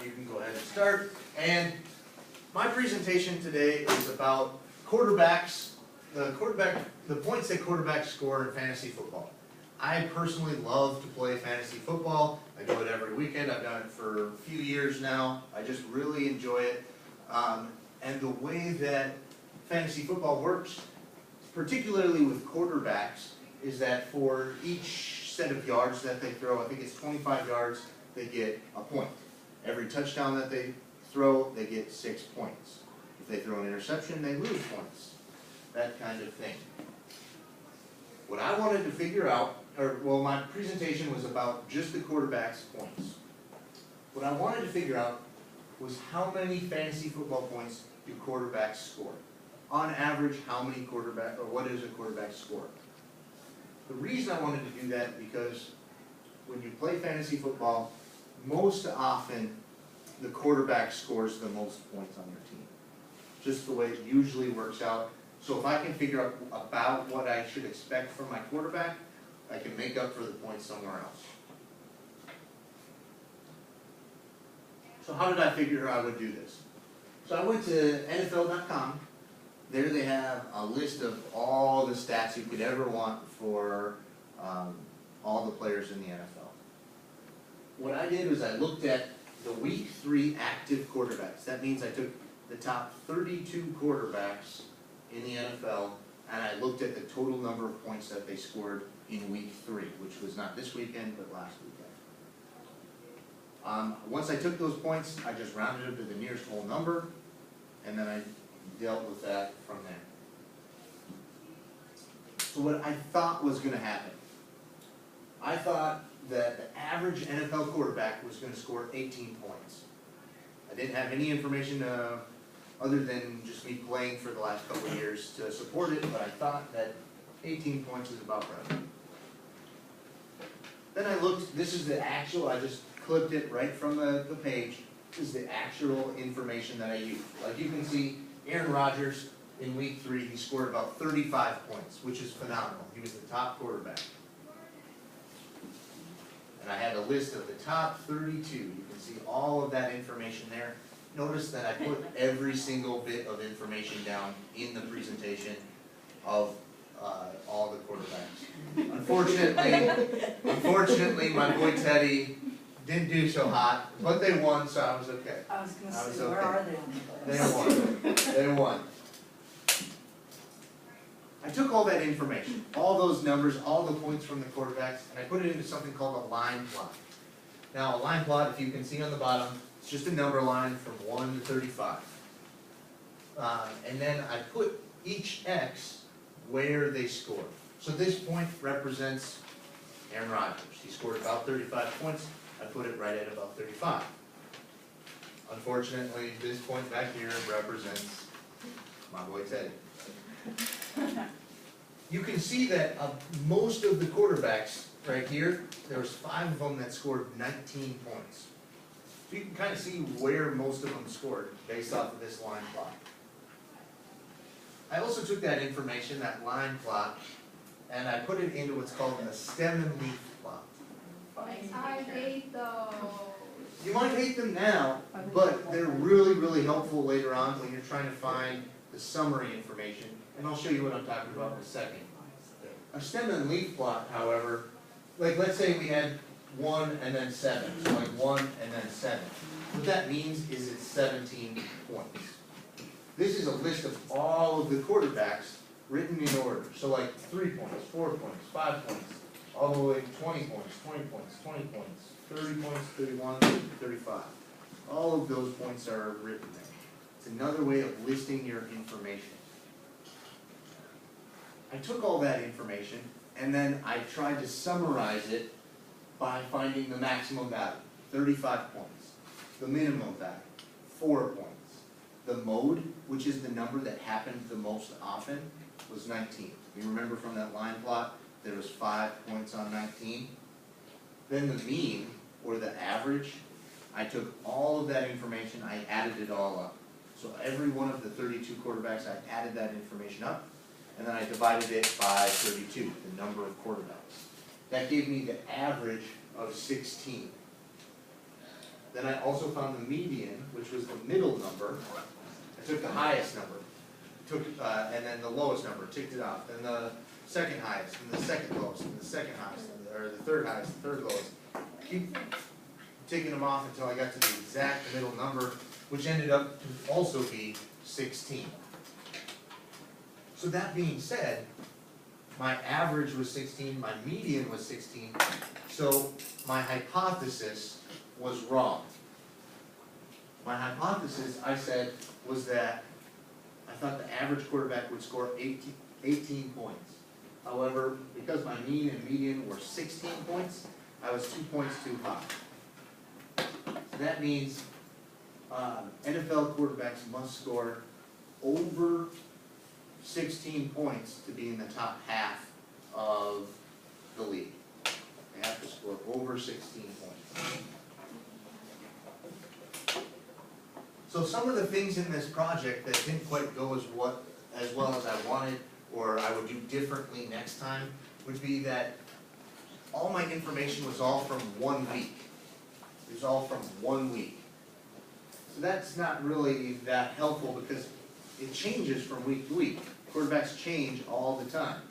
you can go ahead and start. And my presentation today is about quarterbacks, the points that quarterbacks score in fantasy football. I personally love to play fantasy football. I do it every weekend. I've done it for a few years now. I just really enjoy it. And the way that fantasy football works, particularly with quarterbacks, is that for each set of yards that they throw, I think it's 25 yards, they get a point. Every touchdown that they throw, they get 6 points. If they throw an interception, they lose points. That kind of thing. What I wanted to figure out, my presentation was about just the quarterback's points. What I wanted to figure out was how many fantasy football points do quarterbacks score? On average, what is a quarterback score? The reason I wanted to do that because when you play fantasy football, most often the quarterback scores the most points on your team. Just the way it usually works out. So if I can figure out about what I should expect from my quarterback, I can make up for the points somewhere else. So how did I figure I would do this? So I went to NFL.com. There they have a list of all the stats you could ever want for all the players in the NFL. What I did was I looked at the Week 3 active quarterbacks. That means I took the top 32 quarterbacks in the NFL, and I looked at the total number of points that they scored in Week 3, which was not this weekend, but last weekend. Once I took those points, I just rounded them to the nearest whole number, and then I dealt with that from there. So what I thought was going to happen, I thought that the average NFL quarterback was going to score 18 points. I didn't have any information other than just me playing for the last couple of years to support it, but I thought that 18 points is about right. Then I looked, this is the actual, I just clipped it right from the page. This is the actual information that I used. Like you can see, Aaron Rodgers in Week 3, he scored about 35 points, which is phenomenal. He was the top quarterback. And I had a list of the top 32. You can see all of that information there. Notice that I put every single bit of information down in the presentation of all the quarterbacks. Unfortunately, my boy Teddy didn't do so hot, but they won, so I was okay. I was going to say, where are they on the They list? won. They won. I took all that information, all those numbers, all the points from the quarterbacks, and I put it into something called a line plot. Now, a line plot, if you can see on the bottom, it's just a number line from 1 to 35. And then I put each X where they scored. So this point represents Aaron Rodgers. He scored about 35 points. I put it right at about 35. Unfortunately, this point back here represents my boy Teddy. You can see that most of the quarterbacks right here, there was 5 of them that scored 19 points. So you can kind of see where most of them scored based off of this line plot. I also took that information, that line plot, and I put it into what's called a stem and leaf plot. I hate those. You might hate them now, but they're really, really helpful later on when you're trying to find the summary information. And I'll show you what I'm talking about in a second. A stem and leaf plot, however, like let's say we had 1 and then 7. So like 1 and then 7. What that means is it's 17 points. This is a list of all of the quarterbacks written in order. So like 3 points, 4 points, 5 points, all the way to 20 points, 20 points, 20 points, 30 points, 31, 35. All of those points are written there. It's another way of listing your information. I took all that information and then I tried to summarize it by finding the maximum value, 35 points. The minimum value, 4 points. The mode, which is the number that happened the most often, was 19. You remember from that line plot, there was 5 points on 19. Then the mean, or the average, I took all of that information, I added it all up. So every one of the 32 quarterbacks, I added that information up, and then I divided it by 32, the number of quarterbacks. That gave me the average of 16. Then I also found the median, which was the middle number. I took the highest number, and then the lowest number, ticked it off. Then the second highest, and the second lowest, and the second highest, or the third highest, the third lowest. Keep taking them off until I got to the exact middle number, which ended up to also be 16. So that being said, my average was 16, my median was 16, so my hypothesis was wrong. My hypothesis, I said, was that I thought the average quarterback would score 18 points. However, because my mean and median were 16 points, I was 2 points too high. So that means NFL quarterbacks must score over 16 points to be in the top half of the league. They have to score over 16 points. So some of the things in this project that didn't quite go as well as I wanted, or I would do differently next time, would be that all my information was all from 1 week. It was all from 1 week. So that's not really that helpful because it changes from week to week. Quarterbacks change all the time.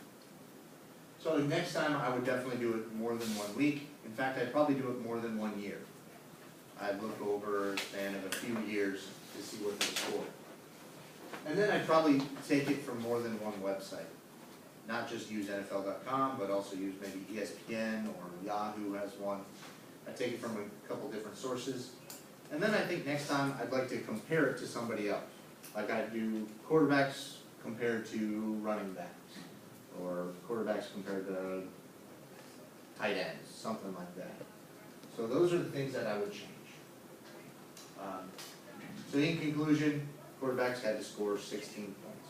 So next time I would definitely do it more than 1 week. In fact, I'd probably do it more than 1 year. I'd look over a span of a few years to see what they scored. And then I'd probably take it from more than one website. Not just use NFL.com, but also use maybe ESPN or Yahoo has one. I'd take it from a couple different sources. And then I think next time I'd like to compare it to somebody else. Like I'd do quarterbacks compared to running backs, or quarterbacks compared to tight ends, something like that. So those are the things that I would change. So in conclusion, quarterbacks had to score 16 points.